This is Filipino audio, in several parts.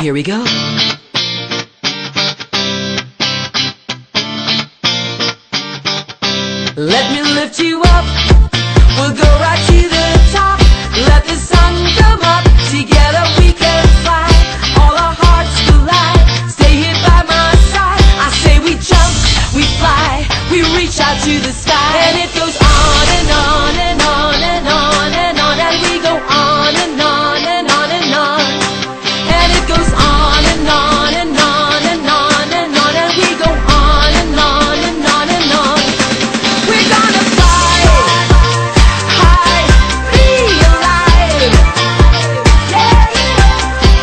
Here we go. Let me lift you up. We'll go right to the top. Let the sun come up. Together we can fly. All our hearts collide. Stay here by my side. I say we jump, we fly, we reach out to the sky. And it goes on and on and on and on and on. And we go on and on and on and on. And it goes on and on and on and on and on. And we go on and on and on and on. We're gonna fly high, be alive. Yeah.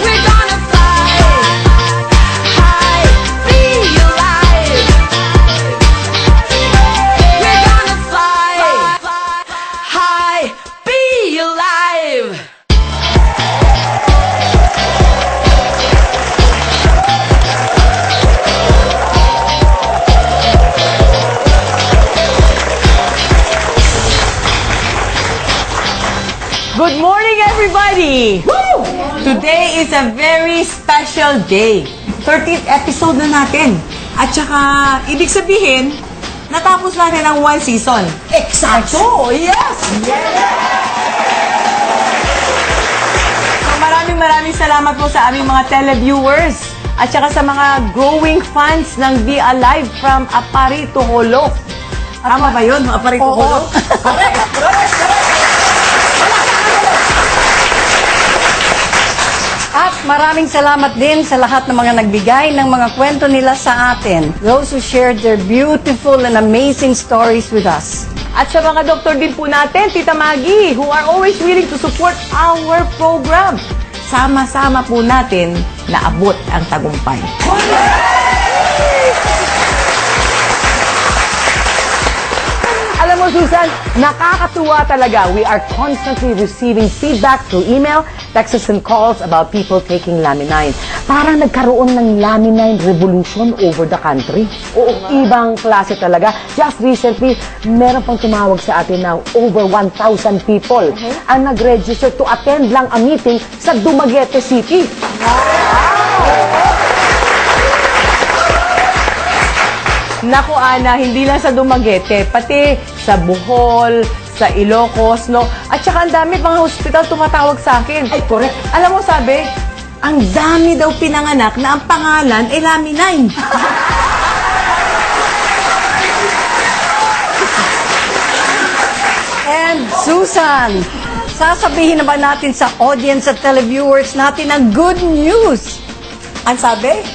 We're gonna fly high, be alive. We're gonna fly high, be alive. Good morning, everybody! Woo! Today is a very special day. 13th episode na natin. At saka, ibig sabihin, natapos natin ang one season. Exacto! Yes! So, maraming salamat po sa aming mga televiewers at saka sa mga growing fans ng Be Alive from Apari to Holo. Tama ba yun? Apari to Holo? At maraming salamat din sa lahat ng mga nagbigay ng mga kwento nila sa atin. Those who shared their beautiful and amazing stories with us. At sa mga doktor din po natin, Tita Maggie, who are always willing to support our program. Sama-sama po natin na abot ang tagumpay. Alam mo, Susan, nakakatuwa talaga. We are constantly receiving feedback through email, texts, and calls about people taking Laminine. Parang nagkaroon ng Laminine revolution over the country. Oo, ibang klase talaga. Just recently, meron pang tumawag sa atin na over 1,000 people ang nag-register to attend lang a meeting sa Dumaguete City. Naku, Ana, hindi lang sa Dumaguete, pati sa Bohol, sa Ilocos, no? At saka ang dami mga hospital tumatawag sa akin. Ay, correct. Alam mo, sabi, ang dami daw pinanganak na ang pangalan ay Laminine. And Susan, sasabihin na ba natin sa audience at televiewers natin ang good news? Ang sabi?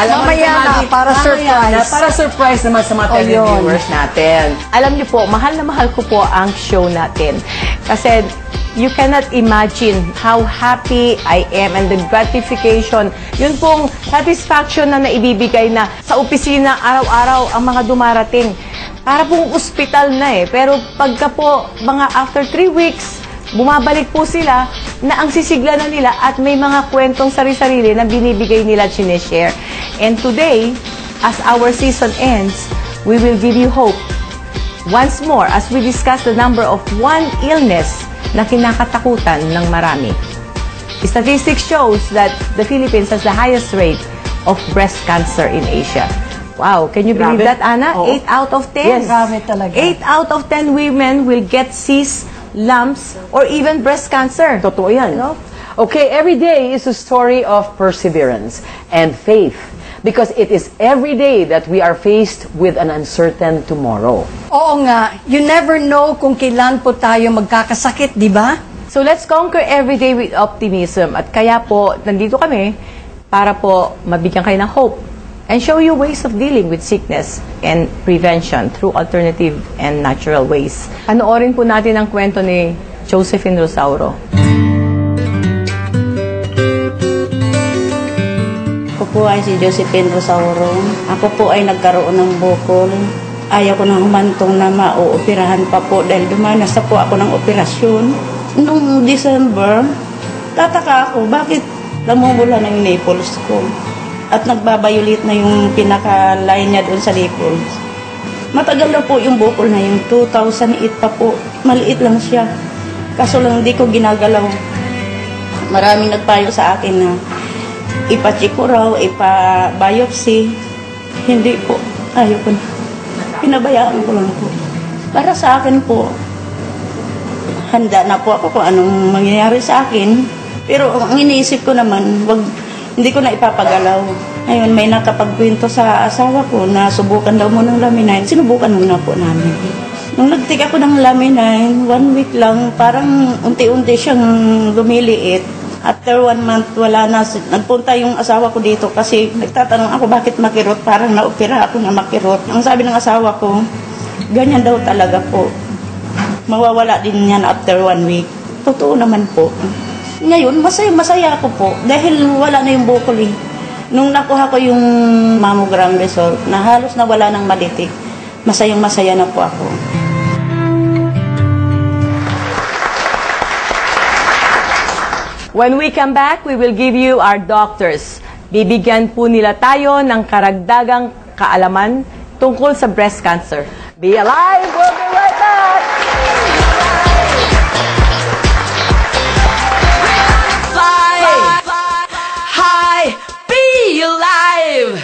Mamaya na, para surprise. Para surprise naman sa mga televiewers natin. Alam niyo po, mahal na mahal ko po ang show natin. Kasi you cannot imagine how happy I am and the gratification. Yun pong satisfaction na naibibigay na sa opisina araw-araw ang mga dumarating. Para pong ospital na eh. Pero pagka po, mga after 3 weeks, bumabalik po sila na ang sisigla na nila at may mga kwentong sari-sarili na binibigay nila at sinishare. And today, as our season ends, we will give you hope. Once more, as we discuss the number of one illness na kinakatakutan ng marami. Statistics shows that the Philippines has the highest rate of breast cancer in Asia. Wow, can you believe that, Ana? Oo. 8 out of 10. Yes. Grabe talaga. 8 out of 10 women will get cysts, lumps, or even breast cancer. Totoo yan. No? Okay, every day is a story of perseverance and faith because it is every day that we are faced with an uncertain tomorrow. Oo nga, you never know kung kailan po tayo magkakasakit, di ba? So let's conquer every day with optimism. At kaya po, nandito kami para po mabigyan kayo ng hope and show you ways of dealing with sickness and prevention through alternative and natural ways. Panoorin po natin ang kwento ni Josephine Rosauro. Ako po ay si Josephine Rosauro. Ako po ay nagkaroon ng bukol. Ayaw ko nang humantong na mauoperahan pa po dahil dumanas na po ako ng operasyon. Noong December, tataka ako bakit namumula na yung nipples ko. At nagbabayulit na yung pinaka-line niya doon sa nipples. Matagal na po yung bukol na yung 2008 pa po. Maliit lang siya. Kaso lang hindi ko ginagalaw. Maraming nagpayo sa akin na ipa-check ko raw, ipa-biopsy. Hindi po. Ayoko na. Pinabayaan ko lang po. Para sa akin po, handa na po ako kung anong mangyayari sa akin. Pero ang iniisip ko naman, hindi ko na ipapagalaw. Ngayon, may nakapagkwento sa asawa ko na subukan daw mo ng Laminine. Sinubukan muna po namin. Nung nagtik ako ng Laminine, 1 week lang, parang unti-unti siyang lumiliit. After 1 month, wala na. Nagpunta yung asawa ko dito kasi nagtatanong ako bakit makirot. Parang naopera ako na makirot. Ang sabi ng asawa ko, ganyan daw talaga po. Mawawala din yan after 1 week. Totoo naman po. Ngayon, masaya ako po dahil wala na yung bukol eh. Nung nakuha ko yung mammogram result na halos na wala ng malitik, masayang-masaya na po ako. When we come back, we will give you our doctors. Bibigyan po nila tayo ng karagdagang kaalaman tungkol sa breast cancer. Be alive! We'll be right back! Fly high, be alive.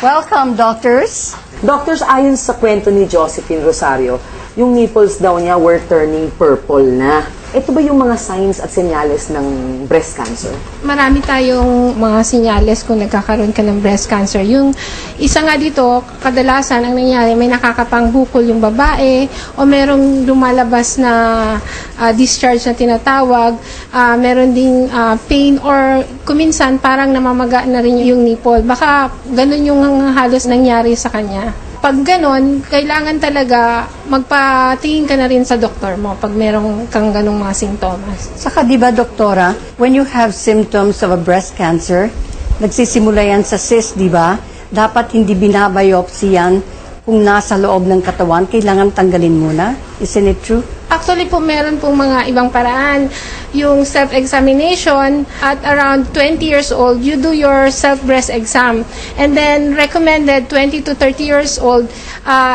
Welcome, doctors. Doctors, ayon sa kwento ni Josephine Rosario, yung nipples daw niya were turning purple na. Ito ba yung mga signs at senyales ng breast cancer? Marami tayong mga senyales kung nagkakaroon ka ng breast cancer. Yung isa nga dito, kadalasan ang nangyayari, may nakakapangbukol yung babae o merong lumalabas na discharge na tinatawag, meron ding pain or kuminsan parang namamaga na rin yung nipple. Baka ganun yung halos nangyari sa kanya. Pag ganon, kailangan talaga magpatingin ka na rin sa doktor mo pag merong kang ganong mga sintomas. Saka di ba, doktora, when you have symptoms of a breast cancer, nagsisimula yan sa cyst, di ba? Dapat hindi binabiopsy yan kung nasa loob ng katawan, kailangan tanggalin muna. Isn't it true? Actually po, meron pong mga ibang paraan. Yung self-examination, at around 20 years old, you do your self-breast exam. And then, recommended 20 to 30 years old,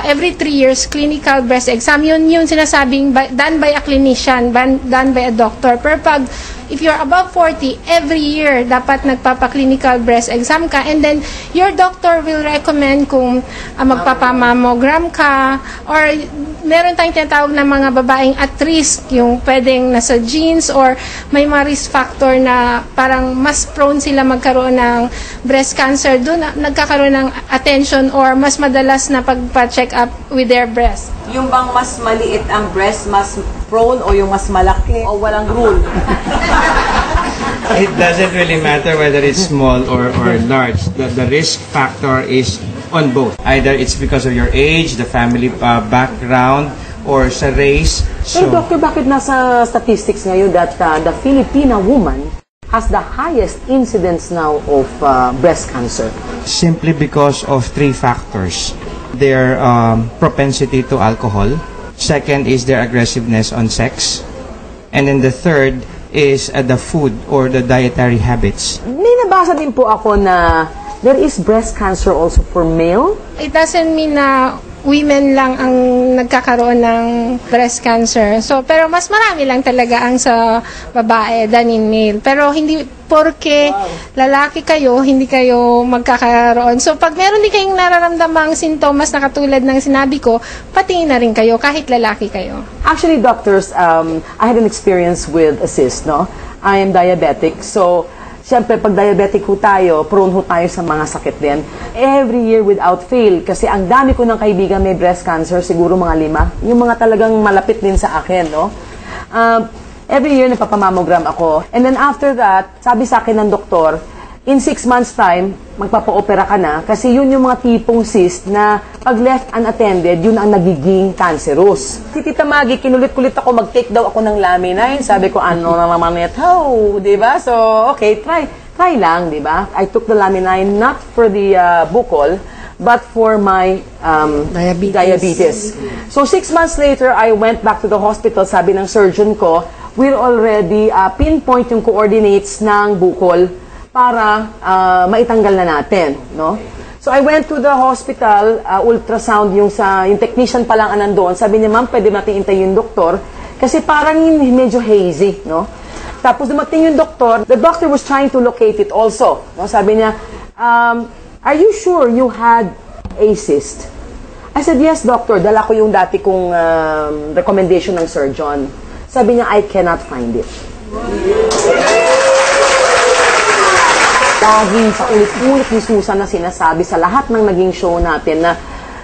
every 3 years, clinical breast exam. Yun yung sinasabing done by a clinician, done by a doctor. Pero pag if you're above 40, every year, dapat nagpapa-clinical breast exam ka. And then, your doctor will recommend kung magpapamammogram ka, or meron tayong tinatawag na mga babaeng at risk, yung pwedeng nasa genes or may mga risk factor na parang mas prone sila magkaroon ng breast cancer. Doon nagkakaroon ng attention or mas madalas na pagpa-check up with their breast. Yung bang mas maliit ang breast, mas prone o yung mas malaki o walang rule? It doesn't really matter whether it's small or large. The risk factor is on both. Either it's because of your age, the family background, or sa race. Pero doctor, bakit nasa statistics ngayon that the Filipina woman has the highest incidence now of breast cancer? Simply because of 3 factors. Their propensity to alcohol. Second is their aggressiveness on sex. And then the third is the food or the dietary habits. May nabasa din po ako na there is breast cancer also for male. It doesn't mean na women lang ang nagkakaroon ng breast cancer. So, pero mas marami lang talaga ang sa babae than in male. Pero hindi porke lalaki kayo, hindi kayo magkakaroon. So, pag meron din kayong nararamdamang sintomas na katulad ng sinabi ko, patingin na rin kayo kahit lalaki kayo. Actually, doctors, I had an experience with a cyst, no? I am diabetic, so siyempre, pag diabetic ho tayo, prone ho tayo sa mga sakit din. Every year without fail, kasi ang dami ko ng kaibigan may breast cancer, siguro mga 5. Yung mga talagang malapit din sa akin, no? Every year napapamammogram ako. And then after that, sabi sa akin ng doktor, in 6 months time, magpapa-opera ka na, kasi yun yung mga tipong cyst na pag left unattended, yun ang nagiging cancerous. Si Tita Maggie, kinulit-kulit ako, mag-take daw ako ng Laminine. Sabi ko, ano na naman ito, di ba? So, okay, try lang, di ba? I took the Laminine not for the bukol, but for my diabetes. So, 6 months later, I went back to the hospital. Sabi ng surgeon ko, we'll already pinpoint yung coordinates ng bukol para maitanggal na natin, no? So I went to the hospital, ultrasound, yung technician pa lang nandoon. Sabi niya, ma'am, pwede natin hintayin yung doktor kasi parang medyo hazy, no? Tapos dumating yung doktor, the doctor was trying to locate it also. No? Sabi niya, are you sure you had a cyst? I said, yes, doctor. Dala ko yung dati kong recommendation ng surgeon. Sabi niya, I cannot find it. Laging sa ulit-ulit ni Susan na sinasabi sa lahat ng naging show natin na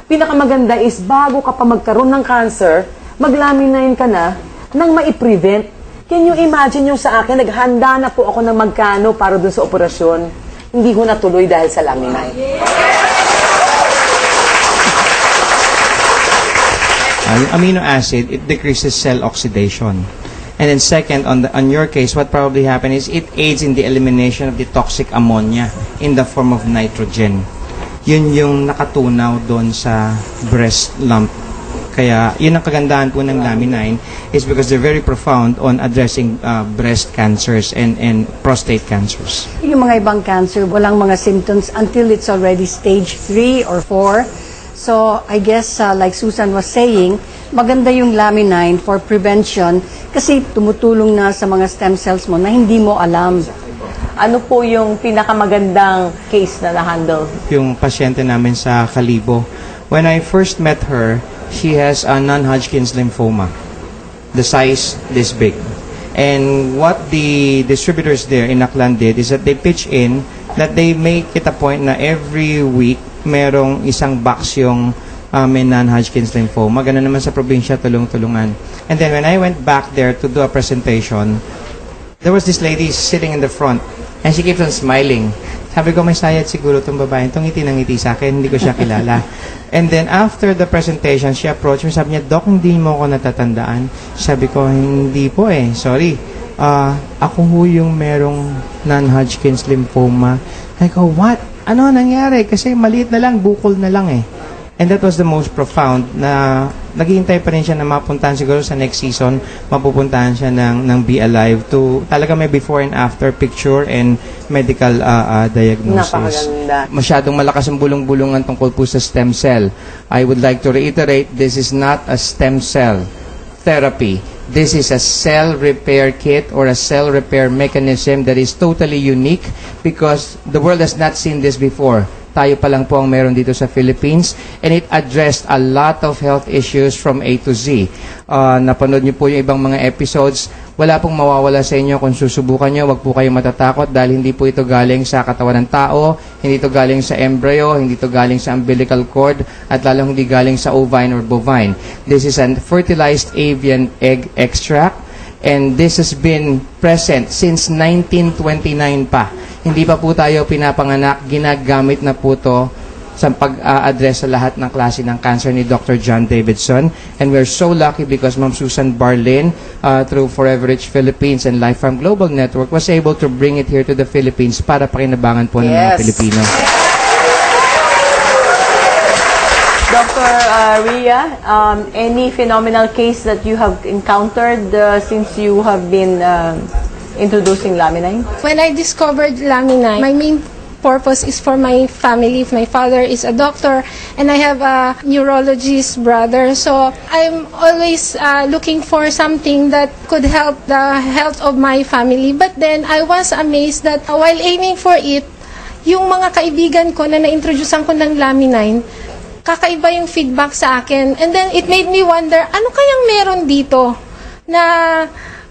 pinakamaganda is bago ka pa magkaroon ng cancer, maglaminain ka na nang mai-prevent. Can you imagine yung sa akin, naghanda na po ako ng magkano para dun sa operasyon. Hindi ko natuloy dahil sa laminate. Amino acid, it decreases cell oxidation. And then second, on your case, what probably happened is it aids in the elimination of the toxic ammonia in the form of nitrogen. Yun yung nakatunaw doon sa breast lump. Kaya yun ang kagandahan po ng Laminin is because they're very profound on addressing breast cancers and prostate cancers. Yung mga ibang cancer, walang mga symptoms until it's already stage 3 or 4. So, I guess, like Susan was saying, maganda yung Laminin for prevention kasi tumutulong na sa mga stem cells mo na hindi mo alam. Ano po yung pinakamagandang case na na-handle? Yung pasyente namin sa Kalibo, when I first met her, she has a non-Hodgkin's lymphoma. The size this big. And what the distributors there in Aklan did is that they pitch in that they make it a point na every week merong isang box yung may non-Hodgkin's lymphoma. Ganun naman sa probinsya, tulong-tulungan. And then when I went back there to do a presentation, there was this lady sitting in the front and she keeps on smiling. Sabi ko, may sayad siguro itong babae. Itong ngiti ng ngiti sa akin, hindi ko siya kilala. And then after the presentation, she approached me. Sabi niya, Doc, hindi mo ako natatandaan. Sabi ko, hindi po eh. Sorry. Ako ho yung merong non-Hodgkin's lymphoma. I go, what? Ano nangyari? Kasi maliit na lang, bukol na lang eh. And that was the most profound na naghihintay pa rin siya na mapuntahan siguro sa next season, mapupuntahan siya ng Be Alive to talaga may before and after picture and medical diagnosis. Napakaganda. Masyadong malakas ang bulong-bulungan tungkol po sa stem cell. I would like to reiterate, this is not a stem cell therapy. This is a cell repair kit or a cell repair mechanism that is totally unique because the world has not seen this before. Tayo pa lang po ang meron dito sa Philippines and it addressed a lot of health issues from A to Z. Napanood niyo po yung ibang mga episodes. Wala pong mawawala sa inyo kung susubukan nyo. Huwag po kayong matatakot dahil hindi po ito galing sa katawan ng tao, hindi ito galing sa embryo, hindi ito galing sa umbilical cord, at lalong hindi galing sa ovine or bovine. This is a fertilized avian egg extract and this has been present since 1929 pa. Hindi pa po tayo pinapanganak, ginagamit na po ito sa pag-address sa lahat ng klase ng cancer ni Dr. John Davidson. And we're so lucky because Ma'am Susan Barlin, through Forever Rich Philippines and Life Farm Global Network, was able to bring it here to the Philippines para pakinabangan po ng mga Pilipino. Dr. Rhea, any phenomenal case that you have encountered since you have been introducing Laminin? When I discovered Laminin, my main purpose is for my family. My father is a doctor and I have a neurologist brother. So I'm always looking for something that could help the health of my family. But then I was amazed that while aiming for it, yung mga kaibigan ko na na-introducean ko ng Laminin, kakaiba yung feedback sa akin. And then it made me wonder, ano kayang meron dito na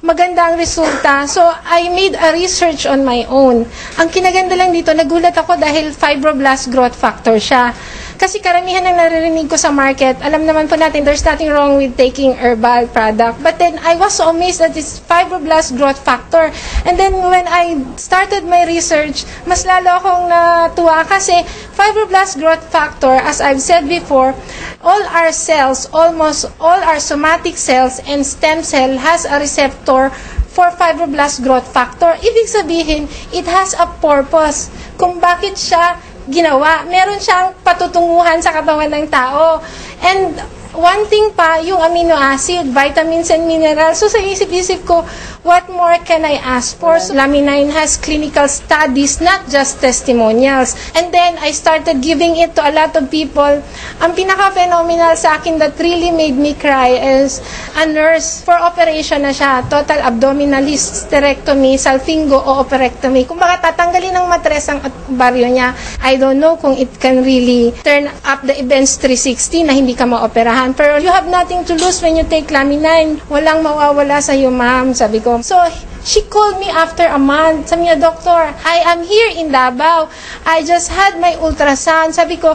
maganda ang resulta. So, I made a research on my own. Ang kinaganda lang dito, nagulat ako dahil fibroblast growth factor siya. Kasi karamihan ng naririnig ko sa market, alam naman po natin, there's nothing wrong with taking herbal product. But then, I was so amazed that it's fibroblast growth factor. And then, when I started my research, mas lalo akong natuwa kasi fibroblast growth factor, as I've said before, all our cells, almost all our somatic cells and stem cell has a receptor for fibroblast growth factor. Ibig sabihin, it has a purpose kung bakit siya ginawa. Meron siyang patutunguhan sa katawan ng tao. And one thing pa, yung amino acid, vitamins and minerals. So sa isip-isip ko, what more can I ask for? So Lamine has clinical studies, not just testimonials. And then I started giving it to a lot of people. Ang pinaka-phenomenal sa akin that really made me cry is a nurse for operation na siya, total abdominal hysterectomy, salpingo o operectomy. Kung baka tatanggalin ng matres ang baryo niya, I don't know kung it can really turn up the events 360 na hindi ka maoperahan. Pero you have nothing to lose when you take Lamine. Walang mawawala sa iyo, ma'am, sabi ko. So, she called me after a month. Sabi niya, Doctor, I am here in Davao. I just had my ultrasound. Sabi ko,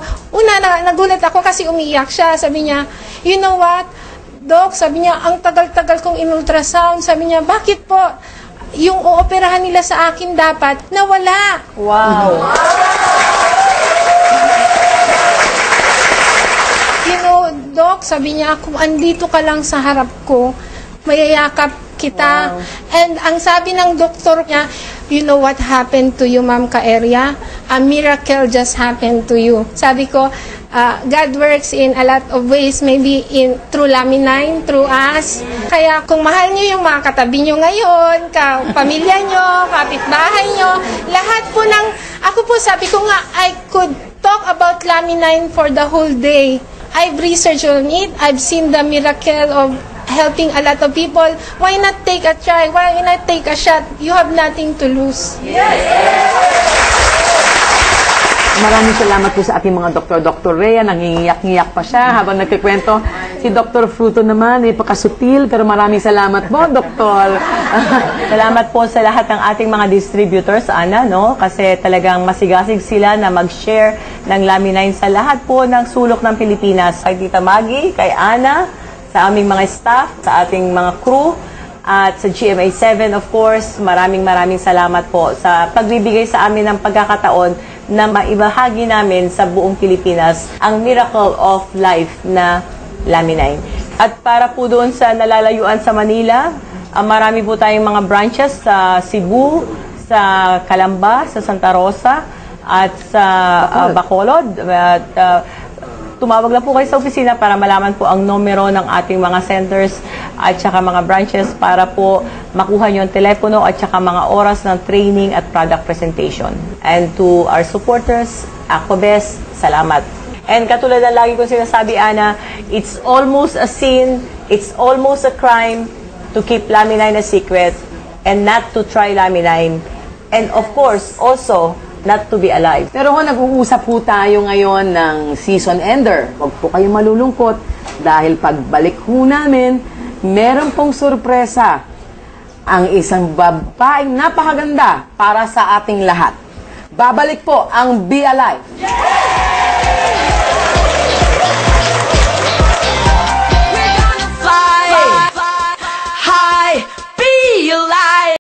nagulat ako kasi umiiyak siya. Sabi niya, you know what, Doc, sabi niya, ang tagal-tagal kong in-ultrasound. Sabi niya, bakit po? Yung ooperahan nila sa akin dapat nawala. Wow. You know, Doc, sabi niya, kung andito ka lang sa harap ko, mayayakap kita. Wow. And ang sabi ng doktor niya, you know what happened to you, Ma'am Kaeria? A miracle just happened to you. Sabi ko, God works in a lot of ways, maybe through Lamine, through us. Kaya kung mahal niyo yung mga katabi niyo ngayon, pamilya niyo, kapitbahay niyo, lahat po ng, ako po sabi ko nga, I could talk about Lamine for the whole day. I've researched on it, I've seen the miracle of helping a lot of people. Why not take a try? Why not take a shot? You have nothing to lose. Yes! Maraming salamat po sa ating mga doktor. Dr. Rhea, nangingiyak-ngiyak pa siya habang nagkikwento. Si Dr. Fruto naman, pakasutil, pero maraming salamat po, Doktor. Salamat po sa lahat ng ating mga distributors, Ana, no? Kasi talagang masigasig sila na mag-share ng Lamine sa lahat po ng sulok ng Pilipinas. Kay Tita Maggie, kay Ana, sa aming mga staff, sa ating mga crew, at sa GMA7, of course, maraming salamat po sa pagbibigay sa amin ng pagkakataon na maibahagi namin sa buong Pilipinas ang miracle of life na Lamine. At para po doon sa nalalayuan sa Manila, marami po tayong mga branches sa Cebu, sa Calamba, sa Santa Rosa, at sa Bacolod. At tumawag lang po kayo sa opisina para malaman po ang numero ng ating mga centers at saka mga branches para po makuha nyo ang telepono at saka mga oras ng training at product presentation. And to our supporters, Aquabest, salamat. And katulad ng lagi kong sinasabi, Ana, it's almost a sin, it's almost a crime to keep Lamine a secret and not to try Lamine. And of course, also, not to be alive. Pero kung nag-uusap po tayo ngayon ng season ender, huwag po kayong malulungkot dahil pagbalik ho namin, meron pong sorpresa ang isang babaeng napakaganda para sa ating lahat. Babalik po ang Be Alive.